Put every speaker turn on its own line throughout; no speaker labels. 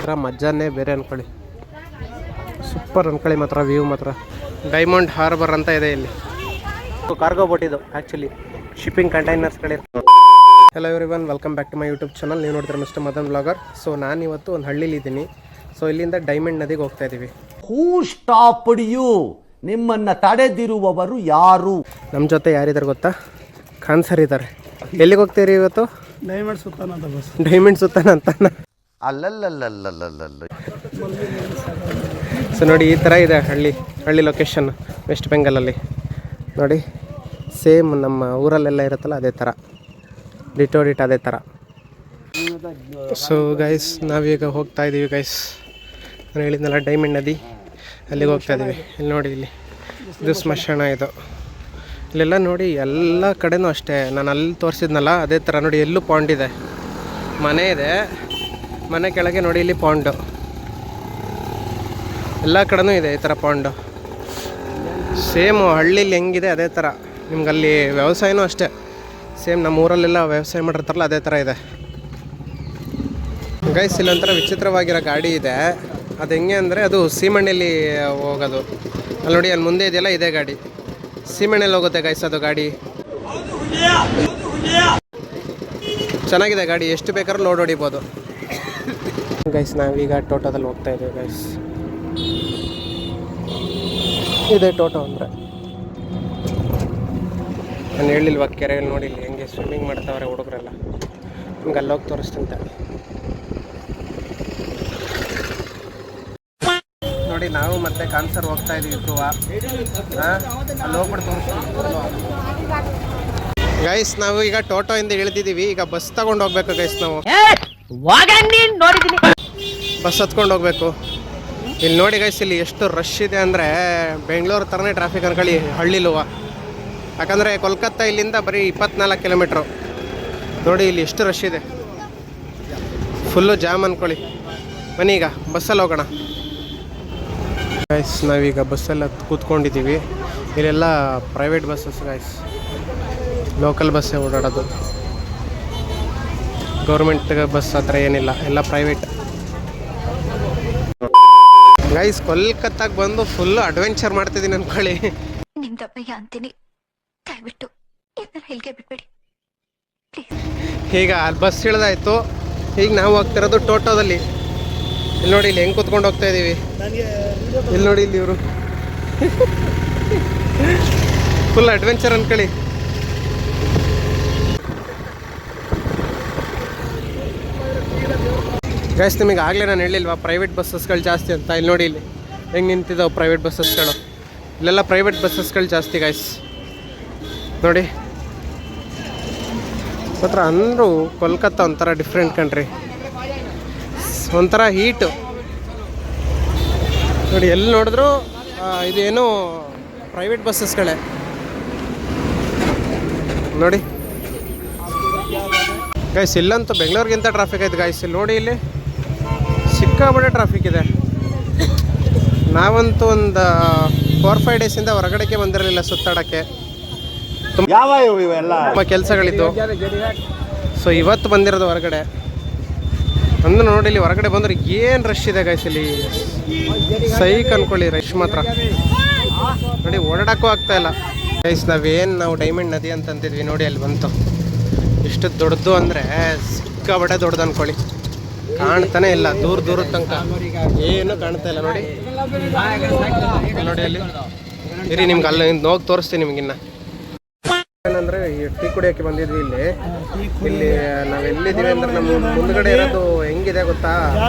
ಮಾತ್ರ ಮಜಾನೇ ಬೇರೆ ಅಂದ್ಕೊಳ್ಳಿ. ಸೂಪರ್ ಅಂದ್ಕೊಳ್ಳಿ ಮಾತ್ರ ವ್ಯೂ ಮಾತ್ರ. ಡೈಮಂಡ್ ಹಾರ್ಬರ್ ಅಂತ ಇದೆ ಇಲ್ಲಿ. ಕಾರ್ಗೋ ಬೋಟ್ ಇದು ಆ್ಯಕ್ಚುಲಿ ಶಿಪ್ಪಿಂಗ್ ಕಂಟೈನರ್ಸ್ಗಳಿರ್ತವೆ. Hello everyone, welcome back to my YouTube channel. ನೀವು ನೋಡ್ತೀರಾ ಮಿಸ್ಟರ್ ಮದನ್ ಬ್ಲಾಗರ್. ಸೊ ನಾನು ಇವತ್ತು ಒಂದು ಹಳ್ಳಿಲಿದ್ದೀನಿ. ಸೊ ಇಲ್ಲಿಂದ ಡೈಮಂಡ್ ನದಿಗೆ ಹೋಗ್ತಾ ಇದ್ದೀವಿ.
ಹೂ ಸ್ಟಾಪ್ಡ್ ಯು? ನಿಮ್ಮನ್ನು ತಡೆದಿರುವವರು ಯಾರು?
ನಮ್ಮ ಜೊತೆ ಯಾರಿದ್ದಾರೆ ಗೊತ್ತಾ? ಖಾನ್ ಸರ್ ಇದ್ದಾರೆ. ಎಲ್ಲಿಗೆ ಹೋಗ್ತೀರಿ ಇವತ್ತು?
ಡೈಮಂಡ್ ಸುತ್ತಾನ ಅಂತ ಬಸ್.
ಡೈಮಂಡ್ ಸುತ್ತಾನ ಅಂತ.
ಅಲ್ಲಲ್ಲಲ್ಲಲ್ಲಲ್ಲ.
ಸೊ ನೋಡಿ, ಈ ಥರ ಇದೆ ಹಳ್ಳಿ ಲೊಕೇಶನ್ ವೆಸ್ಟ್ ಬೆಂಗಾಲಲ್ಲಿ. ನೋಡಿ, ಸೇಮ್ ನಮ್ಮ ಊರಲ್ಲೆಲ್ಲ ಇರುತ್ತಲ್ಲ ಅದೇ ಥರ, ಡಿಟೋಡಿಟ್ ಅದೇ ಥರ. ಸೊ ಗೈಸ್, ನಾವೀಗ ಹೋಗ್ತಾ ಇದ್ದೀವಿ ಗೈಸ್. ನಾನು ಹೇಳಿದ್ನಲ್ಲ ಡೈಮಂಡ್ ನದಿ, ಅಲ್ಲಿಗೆ ಹೋಗ್ತಾ ಇದ್ದೀವಿ. ಇಲ್ಲಿ ನೋಡಿ, ಇದು ಸ್ಮಶಾನ. ಇದು ಇಲ್ಲೆಲ್ಲ ನೋಡಿ ಎಲ್ಲ ಕಡೆನೂ ಅಷ್ಟೇ. ನಾನು ಅಲ್ಲಿ ತೋರಿಸಿದ್ನಲ್ಲ ಅದೇ ಥರ ನೋಡಿ, ಎಲ್ಲೂ ಪಾಂಡ್ ಇದೆ, ಮನೆ ಇದೆ, ಮನೆ ಕೆಳಗೆ ನೋಡಿ ಇಲ್ಲಿ ಪಾಂಡು. ಎಲ್ಲ ಕಡೆನೂ ಇದೆ ಈ ಥರ ಪಾಂಡು. ಸೇಮ್ ಹಳ್ಳಿಲಿ ಹೆಂಗಿದೆ ಅದೇ ಥರ. ನಿಮ್ಗಲ್ಲಿ ವ್ಯವಸಾಯನೂ ಅಷ್ಟೇ ಸೇಮ್ ನಮ್ಮ ಊರಲ್ಲೆಲ್ಲ ವ್ಯವಸಾಯ ಮಾಡಿರ್ತಾರಲ್ಲ ಅದೇ ಥರ ಇದೆ ಗೈಸ್. ಇಲ್ಲೊಂಥರ ವಿಚಿತ್ರವಾಗಿರೋ ಗಾಡಿ ಇದೆ. ಅದು ಹೆಂಗೆ ಅಂದರೆ, ಅದು ಸೀಮೆಣ್ಣೆಯಲ್ಲಿ ಹೋಗೋದು. ಅಲ್ಲಿ ನೋಡಿ, ಅಲ್ಲಿ ಮುಂದೆ ಇದೆಯಲ್ಲ ಇದೇ ಗಾಡಿ, ಸೀಮೆಣ್ಣೆಲ್ಲಿ ಹೋಗುತ್ತೆ ಗೈಸ್ ಅದು ಗಾಡಿ. ಚೆನ್ನಾಗಿದೆ ಗಾಡಿ, ಎಷ್ಟು ಬೇಕಾದ್ರೂ ಲೋಡ್ ಹೊಡಿಬೋದು ಗೈಸ್. ನಾವೀಗ ಟೋಟೋದಲ್ಲಿ ಹೋಗ್ತಾ ಇದ್ದೀವಿ ಗೈಸ್. ಇದೇ ಟೋಟೋ ಅಂದರೆ. ನಾನು ಹೇಳಿಲ್ವ ಕೆರೆಯಲ್ಲಿ ನೋಡಿ ಇಲ್ಲಿ ಹೆಂಗೆ ಸ್ವಿಮ್ಮಿಂಗ್ ಮಾಡ್ತಾವ್ರೆ ಹುಡುಗರೆಲ್ಲ. ನಿಮ್ಗೆ ಅಲ್ಲೋಗಿ ತೋರಿಸ್ತಂತೆ ನೋಡಿ. ನಾವು ಮತ್ತೆ ಕಾನ್ಸರ್ ಹೋಗ್ತಾ ಇದೀವಿ ಧ್ರುವ. ಅಲ್ಲಿ ಹೋಗ್ಬಿಟ್ಟು ತೋರಿಸ್ತೀವಿ ಗೈಸ್. ನಾವು ಈಗ ಟೋಟೋಯಿಂದ ಇಳಿದಿದ್ದೀವಿ. ಈಗ ಬಸ್ ತಗೊಂಡು ಹೋಗ್ಬೇಕು ಗೈಸ್. ನಾವು ಬಸ್ ಹತ್ಕೊಂಡು ಹೋಗ್ಬೇಕು. ಇಲ್ಲಿ ನೋಡಿ ಗೈಸ್, ಇಲ್ಲಿ ಎಷ್ಟು ರಶ್ ಇದೆ ಅಂದರೆ ಬೆಂಗಳೂರು ಥರನೇ ಟ್ರಾಫಿಕ್ ಅನ್ಕೊಳ್ಳಿ ಹಳ್ಳಿಲುವ. ಯಾಕಂದರೆ ಕೋಲ್ಕತ್ತಾ ಇಲ್ಲಿಂದ ಬರೀ 24 ಕಿಲೋಮೀಟ್ರು. ನೋಡಿ ಇಲ್ಲಿ ಎಷ್ಟು ರಶ್ ಇದೆ, ಫುಲ್ಲು ಜಾಮ್ ಅಂದ್ಕೊಳ್ಳಿ. ಬನ್ನಿ ಈಗ ಬಸ್ಸಲ್ಲಿ ಹೋಗೋಣ ಗೈಸ್. ನಾವೀಗ ಬಸ್ಸೆಲ್ಲ ಕೂತ್ಕೊಂಡಿದ್ದೀವಿ. ಇಲ್ಲೆಲ್ಲ ಪ್ರೈವೇಟ್ ಬಸ್ಸಸ್ ಗೈಸ್, ಲೋಕಲ್ ಬಸ್ಸೇ ಓಡಾಡೋದು. ಗೌರ್ಮೆಂಟ್ ಬಸ್ ಹತ್ರ ಏನಿಲ್ಲ, ಎಲ್ಲ ಪ್ರೈವೇಟ್ ಗೈಸ್. ಕೋಲ್ಕತ್ತಾಗೆ ಬಂದು ಫುಲ್ಲು ಅಡ್ವೆಂಚರ್ ಮಾಡ್ತಿದ್ದೀನಿ ಅಂದ್ಕೊಳ್ಳಿ.
ನಿಮ್ದಪ್ಪಯ್ಯ ಅಂತೀನಿ, ದಯವಿಟ್ಟು ಇಲ್ಲಿಗೆ ಬಿಟ್ಬಿಡಿ
ಈಗ ಅಲ್ಲಿ ಬಸ್ ಇಳ್ದಾಯ್ತು. ಈಗ ನಾವು ಹೋಗ್ತಿರೋದು ಟೋಟೋದಲ್ಲಿ. ಇಲ್ಲಿ ನೋಡಿ, ಇಲ್ಲಿ ಹೆಂಗೆ ಕೂತ್ಕೊಂಡು ಹೋಗ್ತಾ ಇದ್ದೀವಿ. ಇಲ್ಲಿ ನೋಡಿ, ಇಲ್ಲಿ ಇವರು ಫುಲ್ ಅಡ್ವೆಂಚರ್ ಅನ್ಕೊಳ್ಳಿ. ಗೈಸ್, ನಿಮಗೆ ಆಗಲೇ ನಾನು ಹೇಳಿಲ್ವಾ ಪ್ರೈವೇಟ್ ಬಸ್ಸಸ್ಗಳು ಜಾಸ್ತಿ ಅಂತ. ಇಲ್ಲಿ ನೋಡಿ, ಇಲ್ಲಿ ಹೆಂಗೆ ನಿಂತಿದ್ದಾವೆ ಪ್ರೈವೇಟ್ ಬಸ್ಸಸ್ಗಳು. ಇಲ್ಲೆಲ್ಲ ಪ್ರೈವೇಟ್ ಬಸ್ಸಸ್ಗಳು ಜಾಸ್ತಿ ಗೈಸ್. ನೋಡಿ ಮಾತ್ರ ಅಂದರೂ ಕೋಲ್ಕತ್ತಾ ಒಂಥರ ಡಿಫ್ರೆಂಟ್ ಕಂಟ್ರಿ, ಒಂಥರ ಹೀಟು. ನೋಡಿ, ಎಲ್ಲಿ ನೋಡಿದ್ರು ಇದೇನು ಪ್ರೈವೇಟ್ ಬಸ್ಸಸ್ಗಳೇ ನೋಡಿ ಗೈಸ್. ಇಲ್ಲಂತೂ ಬೆಂಗಳೂರಿಗಿಂತ ಟ್ರಾಫಿಕ್ ಐತೆ ಗೈಸ್. ಇಲ್ಲಿ ನೋಡಿ, ಇಲ್ಲಿ ಸಿಕ್ಕಾಪಟ್ಟೆ ಟ್ರಾಫಿಕ್ ಇದೆ. ನಾವಂತೂ ಒಂದು 4-5 ಡೇಸಿಂದ ಹೊರಗಡೆಗೆ ಬಂದಿರಲಿಲ್ಲ ಸುತ್ತಾಡೋಕ್ಕೆ. ತುಂಬ ಕೆಲಸಗಳಿದ್ದು. ಸೊ ಇವತ್ತು ಬಂದಿರೋದು ಹೊರಗಡೆ. ಅಂದ್ರೆ ನೋಡಿ, ಇಲ್ಲಿ ಹೊರಗಡೆ ಬಂದ್ರೆ ಏನು ರಶ್ ಇದೆ ಗೈಸ್. ಇಲ್ಲಿ ಸೈಕ್ ಅನ್ಕೊಳ್ಳಿ ರಶ್ ಮಾತ್ರ. ನೋಡಿ, ಓಡಾಡೋಕ್ಕೂ ಆಗ್ತಾ ಇಲ್ಲ ಗೈಸ್. ನಾವು ಡೈಮಂಡ್ ನದಿ ಅಂತ ಅಂತಿದ್ವಿ, ನೋಡಿ ಅಲ್ಲಿ ಬಂತು. ಎಷ್ಟು ದೊಡ್ಡದು ಅಂದರೆ ಸಿಕ್ಕಾಪಟ್ಟೆ ದೊಡ್ಡದು ಅನ್ಕೊಳ್ಳಿ. ಕಾಣ್ತಾನೆ ಇಲ್ಲ, ದೂರ ತನಕ ಏನು ಕಾಣ್ತಾ ಇಲ್ಲ. ನೋಡಿ ನೋಡಿ ಅಲ್ಲಿ ಇರಿ, ನಿಮ್ಗೆ ಅಲ್ಲಿ ಹೋಗಿ ತೋರಿಸ್ತೀನಿ ನಿಮ್ಗಿನ್ನ. ಏನಂದರೆ ಈ ಟೀ ಕುಡಿಯೋಕ್ಕೆ ಬಂದಿದ್ವಿ ಇಲ್ಲಿ ನಾವು ಎಲ್ಲಿದ್ದೀವಿ ಅಂದರೆ ನಮ್ಮ ಮುಂದ್ಗಡೆ ಇರೋದು ಹೆಂಗಿದೆ ಗೊತ್ತಾ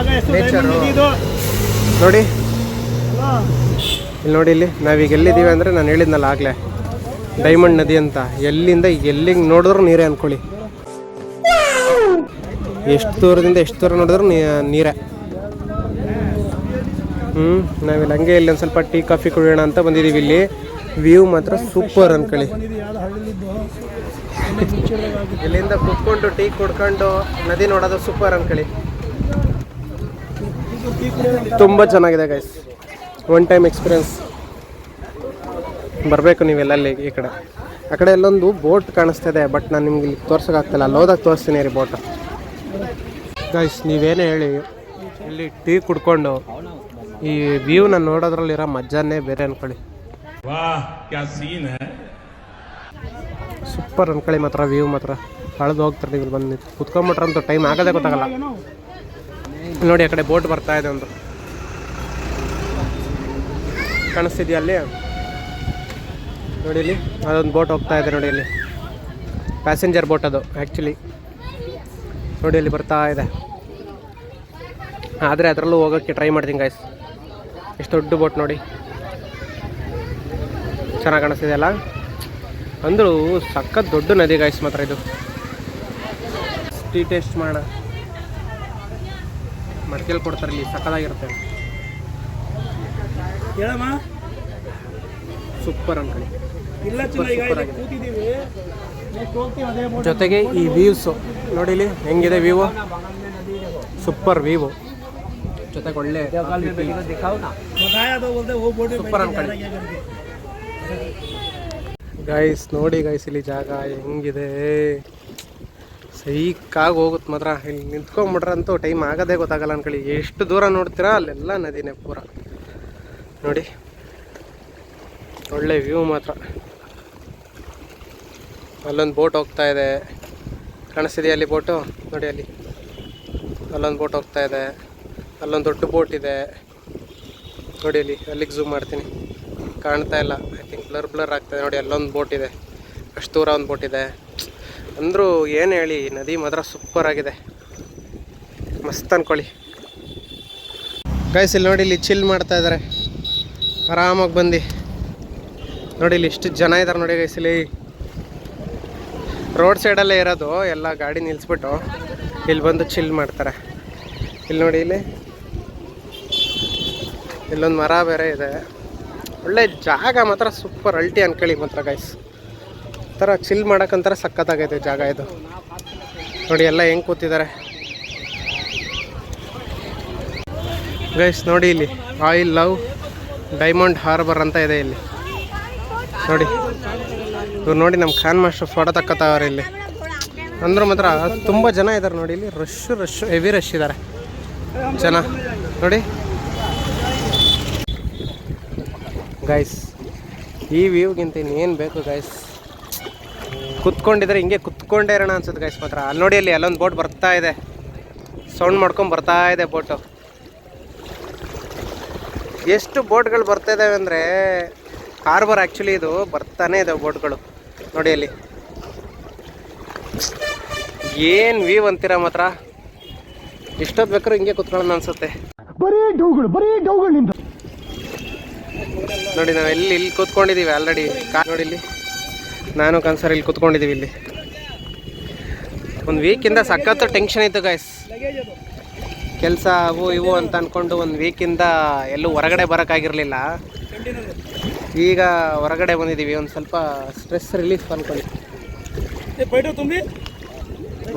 ನೇಚರು. ನೋಡಿ ಇಲ್ಲಿ ನೋಡಿ, ಇಲ್ಲಿ ನಾವೀಗ ಎಲ್ಲಿದ್ದೀವಿ ಅಂದರೆ ನಾನು ಹೇಳಿದ್ನಲ್ಲ ಆಗಲೇ ಡೈಮಂಡ್ ನದಿ ಅಂತ. ಎಲ್ಲಿಂದ ಎಲ್ಲಿಗೆ ನೋಡಿದ್ರು ನೀರೇ ಅಂದ್ಕೊಳ್ಳಿ. ಎಷ್ಟು ದೂರ ನೋಡಿದ್ರು ನೀರೇ. ನಾವಿಲ್ಲಿ ಹಂಗೆ ಇಲ್ಲಿ ಒಂದು ಸ್ವಲ್ಪ ಟೀ ಕಾಫಿ ಕುಡಿಯೋಣ ಅಂತ ಬಂದಿದ್ದೀವಿ. ಇಲ್ಲಿ ವ್ಯೂ ಮಾತ್ರ ಸೂಪರ್ ಅಂದ್ಕೊಳ್ಳಿ. ಇಲ್ಲಿಂದ ಕುತ್ಕೊಂಡು ಟೀ ಕುಡ್ಕೊಂಡು ನದಿ ನೋಡೋದು ಸೂಪರ್ ಅಂದ್ಕೊಳ್ಳಿ. ತುಂಬ ಚೆನ್ನಾಗಿದೆ ಗೈಸ್. One time experience. ಬರಬೇಕು ನೀವೆಲ್ಲ ಅಲ್ಲಿಗೆ. ಈ ಕಡೆ ಆ ಕಡೆ ಎಲ್ಲೊಂದು ಬೋಟ್ ಕಾಣಿಸ್ತಿದೆ, ಬಟ್ ನಾನು ನಿಮ್ಗೆ ಇಲ್ಲಿ ತೋರ್ಸೋಕ್ಕಾಗ್ತಿಲ್ಲ. ಅಲ್ಲಿ ಹೋದಾಗ ತೋರಿಸ್ತೀನಿ ರೀ ಬೋಟ್ ಗೈಸ್. ನೀವೇನೇ ಹೇಳಿ, ಇಲ್ಲಿ ಟೀ ಕುಡ್ಕೊಂಡು ಈ ವ್ಯೂನ ನೋಡೋದ್ರಲ್ಲಿರೋ ಮಜಾನೇ ಬೇರೆ ಅನ್ಕೊಳ್ಳಿ. ಸೂಪರ್ ಅನ್ಕೊಳ್ಳಿ ಮಾತ್ರ ವ್ಯೂ ಮಾತ್ರ ಕಳೆದು ಹೋಗ್ತಾರೆ. ನೀವು ಬಂದು ಕುತ್ಕೊಂಡ್ಬಿಟ್ರೆ ಅಂತೂ ಟೈಮ್ ಆಗೋದೇ ಗೊತ್ತಾಗಲ್ಲ. ನೋಡಿ ಆ ಕಡೆ ಬೋಟ್ ಬರ್ತಾ ಇದೆ, ಒಂದು ಕಾಣಿಸ್ತಿದ್ಯಾ ಅಲ್ಲಿ ನೋಡಿ, ಇಲ್ಲಿ ಅದೊಂದು ಬೋಟ್ ಹೋಗ್ತಾ ಇದೆ ನೋಡಿ, ಇಲ್ಲಿ ಪ್ಯಾಸೆಂಜರ್ ಬೋಟ್ ಅದು ಆ್ಯಕ್ಚುಲಿ ನೋಡಿ, ಅಲ್ಲಿ ಬರ್ತಾ ಇದೆ. ಆದರೆ ಅದರಲ್ಲೂ ಹೋಗೋಕ್ಕೆ ಟ್ರೈ ಮಾಡ್ತೀನಿ ಗೈಸ್. ಎಷ್ಟು ದೊಡ್ಡ ಬೋಟ್ ನೋಡಿ, ಚೆನ್ನಾಗಿ ಕಾಣಿಸ್ತಿದೆ ಅಲ್ಲ. ಅಂದರೂ ಸಖತ್ ದೊಡ್ಡ ನದಿ ಗೈಸ್ ಮಾತ್ರ ಇದು. ಟೀ ಟೇಸ್ಟ್ ಮಾಡೋಣ, ಮಡಿಕೆಯಲ್ಲಿ ಕೊಡ್ತಾರೆ ಇಲ್ಲಿ, ಸಖತ್ತಾಗಿರುತ್ತೆ.
ಹೇಳಮ್ಮ
ಸೂಪರ್ ಅನ್ಕೊಳ್ಳಿ.
ಇಲ್ಲ ಕೂತಿದ್ದೀವಿ,
ಜೊತೆಗೆ ಈ ವ್ಯೂಸು ನೋಡಿ, ಇಲ್ಲಿ ಹೆಂಗಿದೆ ವ್ಯೂ, ಸೂಪರ್ ವ್ಯೂ. ಜೊತೆಗೆ ಒಳ್ಳೆ ಸೂಪರ್ ಅನ್ಕೊಳ್ಳಿ ಗೈಸ್. ನೋಡಿ ಗೈಸ್ ಇಲ್ಲಿ ಜಾಗ ಹೆಂಗಿದೆ, ಸೈಕಾಗಿ ಹೋಗುತ್ತೆ ಮಾತ್ರ. ಇಲ್ಲಿ ನಿಂತ್ಕೊಂಡ್ಬಿಟ್ರಂತೂ ಟೈಮ್ ಆಗೋದೇ ಗೊತ್ತಾಗಲ್ಲ ಅನ್ಕೊಳ್ಳಿ. ಎಷ್ಟು ದೂರ ನೋಡ್ತೀರಾ ಅಲ್ಲೆಲ್ಲ ನದಿನೇ ಪೂರ ನೋಡಿ, ಒಳ್ಳೆ ವ್ಯೂ ಮಾತ್ರ. ಅಲ್ಲೊಂದು ಬೋಟ್ ಹೋಗ್ತಾ ಇದೆ, ಕಾಣಿಸ್ತಿದೆಯಾ ಅಲ್ಲಿ ಬೋಟು ನೋಡಿ, ಅಲ್ಲಿ ಅಲ್ಲೊಂದು ಬೋಟ್ ಹೋಗ್ತಾ ಇದೆ, ಅಲ್ಲೊಂದು ದೊಡ್ಡ ಬೋಟ್ ಇದೆ ನೋಡಿ, ಅಲ್ಲಿಗೆ ಝೂಮ್ ಮಾಡ್ತೀನಿ, ಕಾಣ್ತಾ ಇಲ್ಲ ಐ ಥಿಂಕ್, ಬ್ಲರ್ ಆಗ್ತಾಯಿದೆ ನೋಡಿ. ಅಲ್ಲೊಂದು ಬೋಟ್ ಇದೆ, ಅಷ್ಟು ದೂರ ಒಂದು ಬೋಟ್ ಇದೆ. ಅಂದರೂ ಏನು ಹೇಳಿ, ನದಿ ಮಾತ್ರ ಸೂಪರ್ ಆಗಿದೆ, ಮಸ್ತ್ ಅಂದ್ಕೊಳ್ಳಿ ಗೈಸ್. ಇಲ್ಲಿ ನೋಡಿ, ಇಲ್ಲಿ ಚಿಲ್ ಮಾಡ್ತಾ ಇದ್ದಾರೆ ಆರಾಮಾಗಿ ಬಂದು ನೋಡಿ. ಇಲ್ಲಿ ಎಷ್ಟು ಜನ ಇದ್ದಾರೆ ನೋಡಿ ಗೈಸ್. ಇಲ್ಲಿ ರೋಡ್ ಸೈಡಲ್ಲೇ ಇರೋದು, ಎಲ್ಲ ಗಾಡಿ ನಿಲ್ಲಿಸ್ಬಿಟ್ಟು ಇಲ್ಲಿ ಬಂದು ಚಿಲ್ ಮಾಡ್ತಾರೆ. ಇಲ್ಲಿ ನೋಡಿ, ಇಲ್ಲೊಂದು ಮರ ಬೇರೆ ಇದೆ. ಒಳ್ಳೆ ಜಾಗ ಮಾತ್ರ ಸೂಪರ್ ಅಲ್ಟಿ ಅನ್ಕೊಳ್ಳಿ ಮಾತ್ರ ಗೈಸ್. ಥರ ಚಿಲ್ ಮಾಡೋಕ್ಕಂತಾರೆ ಸಖತ್ತಾಗೈತೆ ಜಾಗ ಇದು ನೋಡಿ. ಎಲ್ಲ ಹೆಂಗೆ ಕೂತಿದ್ದಾರೆ ಗೈಸ್ ನೋಡಿ. ಇಲ್ಲಿ ಐ ಲವ್ ಡೈಮಂಡ್ ಹಾರ್ಬರ್ ಅಂತ ಇದೆ ಇಲ್ಲಿ ನೋಡಿ. ಇವ್ರು ನೋಡಿ ನಮ್ಮ ಖಾನ್ ಮಾಸ್ಟರ್ ಫೋಟೋ ತಕ್ಕತ್ತವ್ರೆ ಇಲ್ಲಿ. ಅಂದರೂ ಮಾತ್ರ ತುಂಬ ಜನ ಇದ್ದಾರೆ ನೋಡಿ. ಇಲ್ಲಿ ರಶ್ ಹೆವಿ ರಶ್ ಇದ್ದಾರೆ ಜನ ನೋಡಿ ಗೈಸ್. ಈ ವ್ಯೂಗಿಂತ ಇನ್ನೇನು ಬೇಕು ಗೈಸ್. ಕುತ್ಕೊಂಡಿದ್ರೆ ಹಿಂಗೆ ಕುತ್ಕೊಂಡೇ ಇರೋಣ ಅನ್ಸುತ್ತೆ ಗೈಸ್ ಮಾತ್ರ. ಅಲ್ಲಿ ನೋಡಿ, ಅಲ್ಲಿ ಅಲ್ಲೊಂದು ಬೋಟ್ ಬರ್ತಾ ಇದೆ, ಸೌಂಡ್ ಮಾಡ್ಕೊಂಡು ಬರ್ತಾ ಇದೆ ಬೋಟು. ಎಷ್ಟು ಬೋಟ್ಗಳು ಬರ್ತಾ ಇದ್ದಾವೆ ಅಂದರೆ, ಹಾರ್ಬರ್ ಆ್ಯಕ್ಚುಲಿ ಇದು ಬರ್ತಾನೆ ಇದ್ದಾವೆ ಬೋಟ್ಗಳು ನೋಡಿ. ಅಲ್ಲಿ ಏನು ವ್ಯೂ ಅಂತೀರ ಮಾತ್ರ. ಇಷ್ಟೊತ್ತು ಬೇಕಾದ್ರೂ ಹಿಂಗೆ ಕುತ್ಕೊಳ್ಳೋಣ ಅನ್ಸುತ್ತೆ ನೋಡಿ. ನಾವು ಇಲ್ಲಿ ಕೂತ್ಕೊಂಡಿದ್ದೀವಿ ಆಲ್ರೆಡಿ ನೋಡಿ. ಇಲ್ಲಿ ನಾನು ಕನ್ಸರ್ ಇಲ್ಲಿ ಕೂತ್ಕೊಂಡಿದ್ದೀವಿ. ಇಲ್ಲಿ ಒಂದು ವೀಕಿಂದ ಸಖತ್ತು ಟೆನ್ಷನ್ ಇತ್ತು ಗೈಸ್. ಕೆಲಸ ಅವು ಇವು ಅಂತ ಅಂದ್ಕೊಂಡು ಒಂದು ವೀಕಿಂದ ಎಲ್ಲೂ ಹೊರಗಡೆ ಬರೋಕ್ಕಾಗಿರಲಿಲ್ಲ. ಈಗ ಹೊರಗಡೆ ಬಂದಿದ್ದೀವಿ, ಒಂದು ಸ್ವಲ್ಪ ಸ್ಟ್ರೆಸ್ ರಿಲೀಫ್ ಅಂದ್ಕೊಳ್ಳಿ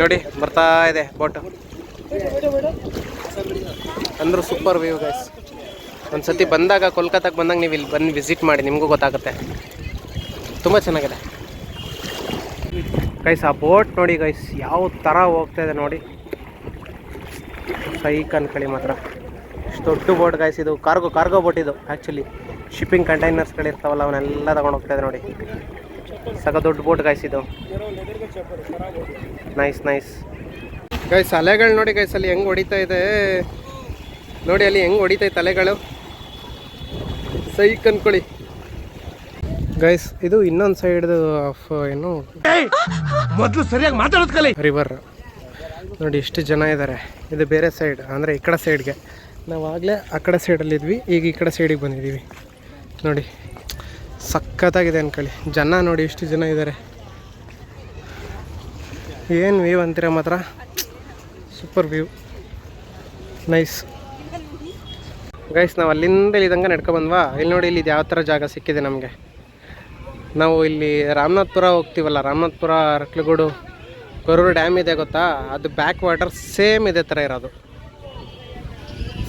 ನೋಡಿ. ಬರ್ತಾ ಇದೆ ಬೋಟು, ಅಂದರೂ ಸೂಪರ್ ವ್ಯೂ ಗೈಸ್. ಒಂದು ಸತಿ ಬಂದಾಗ, ಕೋಲ್ಕತ್ತಾಗೆ ಬಂದಾಗ ನೀವು ಇಲ್ಲಿ ಬಂದು ವಿಸಿಟ್ ಮಾಡಿ, ನಿಮಗೂ ಗೊತ್ತಾಗುತ್ತೆ, ತುಂಬ ಚೆನ್ನಾಗಿದೆ ಗೈಸ್. ಆ ಬೋಟ್ ನೋಡಿ ಗೈಸ್, ಯಾವ ಥರ ಹೋಗ್ತಾ ಇದೆ ನೋಡಿ, ಸೈಕ್ ಅನ್ಕೊಳ್ಳಿ ಮಾತ್ರ. ಇಷ್ಟು ದೊಡ್ಡ ಬೋಟ್ ಗೈಸ್ ಇದು. ಕಾರ್ಗೋ ಬೋಟ್ ಇದು ಆ್ಯಕ್ಚುಲಿ. ಶಿಪ್ಪಿಂಗ್ ಕಂಟೈನರ್ಸ್ಗಳಿರ್ತಾವಲ್ಲ ಅವನ್ನೆಲ್ಲ ತೊಗೊಂಡು ಹೋಗ್ತಾ ಇದೆ ನೋಡಿ. ಸಗ ದೊಡ್ಡ ಬೋಟ್ ಗೈಸ್ ಇದು. Nice guys. ಅಲೆಗಳು ನೋಡಿ ಗೈಸ್, ಅಲ್ಲಿ ಹೆಂಗೆ ಹೊಡಿತಾ ಇದೆ ನೋಡಿ. ಅಲ್ಲಿ ಹೆಂಗೆ ಹೊಡಿತೈತೆ ಅಲೆಗಳು, ಸೈಕ್ ಅನ್ಕೊಳ್ಳಿ ಗೈಸ್. ಇದು ಇನ್ನೊಂದು ಸೈಡ್ದು ಆಫ್ ಏನು ಮೊದಲು ಸರಿಯಾಗಿ ಮಾತಾಡೋದು ಕಲಿ ರಿವರ್ ನೋಡಿ. ಎಷ್ಟು ಜನ ಇದ್ದಾರೆ. ಇದು ಬೇರೆ ಸೈಡ್, ಅಂದರೆ ಈ ಕಡೆ ಸೈಡ್ಗೆ. ನಾವು ಆಗಲೇ ಆ ಕಡೆ ಸೈಡಲ್ಲಿದ್ವಿ, ಈಗ ಈ ಕಡೆ ಸೈಡಿಗೆ ಬಂದಿದ್ದೀವಿ ನೋಡಿ. ಸಖತ್ತಾಗಿದೆ ಅನ್ಕೊಳ್ಳಿ. ಜನ ನೋಡಿ ಎಷ್ಟು ಜನ ಇದ್ದಾರೆ. ಏನು ವ್ಯೂ ಅಂತೀರ ಮಾತ್ರ, ಸೂಪರ್ ವ್ಯೂ, ನೈಸ್ ಗೈಸ್. ನಾವು ಅಲ್ಲಿಂದ ಇಲ್ಲಿದಂಗೆ ನಡ್ಕೊಬಂದ್ವಾ. ಇಲ್ಲಿ ನೋಡಿ, ಇಲ್ಲಿ ಯಾವ ಥರ ಜಾಗ ಸಿಕ್ಕಿದೆ ನಮಗೆ. ನಾವು ಇಲ್ಲಿ ರಾಮನಾಥ್ಪುರ ಹೋಗ್ತೀವಲ್ಲ, ರಾಮನಾಥ್ಪುರ, ಅರಕಲಗೂಡು, ಕೊರೂರು ಡ್ಯಾಮ್ ಇದೆ ಗೊತ್ತಾ, ಅದು ಬ್ಯಾಕ್ ವಾಟರ್ ಸೇಮ್ ಇದೇ ಥರ ಇರೋದು,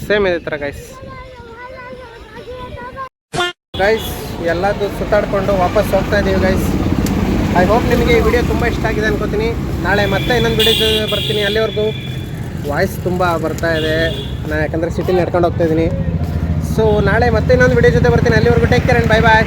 ಸೇಮ್ ಇದೇ ಥರ ಗೈಸ್. ಎಲ್ಲದು ಸುತ್ತಾಡಿಕೊಂಡು ವಾಪಸ್ ಹೋಗ್ತಾ ಇದ್ದೀವಿ ಗೈಸ್. ಐ ಹೋಪ್ ನಿಮಗೆ ಈ ವಿಡಿಯೋ ತುಂಬ ಇಷ್ಟ ಆಗಿದೆ ಅನ್ಕೋತೀನಿ. ನಾಳೆ ಮತ್ತೆ ಇನ್ನೊಂದು ವಿಡಿಯೋ ಬರ್ತೀನಿ. ಅಲ್ಲಿವರೆಗೂ ವಾಯ್ಸ್ ತುಂಬ ಬರ್ತಾ ಇದೆ, ನಾನು ಯಾಕಂದರೆ ಸಿಟಿಲಿ ನಡ್ಕೊಂಡು ಹೋಗ್ತಾ ಇದ್ದೀನಿ. ಸೊ ನಾಳೆ ಮತ್ತೆ ಇನ್ನೊಂದು ವಿಡಿಯೋ ಜೊತೆ ಬರ್ತೀನಿ. ಅಲ್ಲಿವರೆಗೂ take care and bye bye.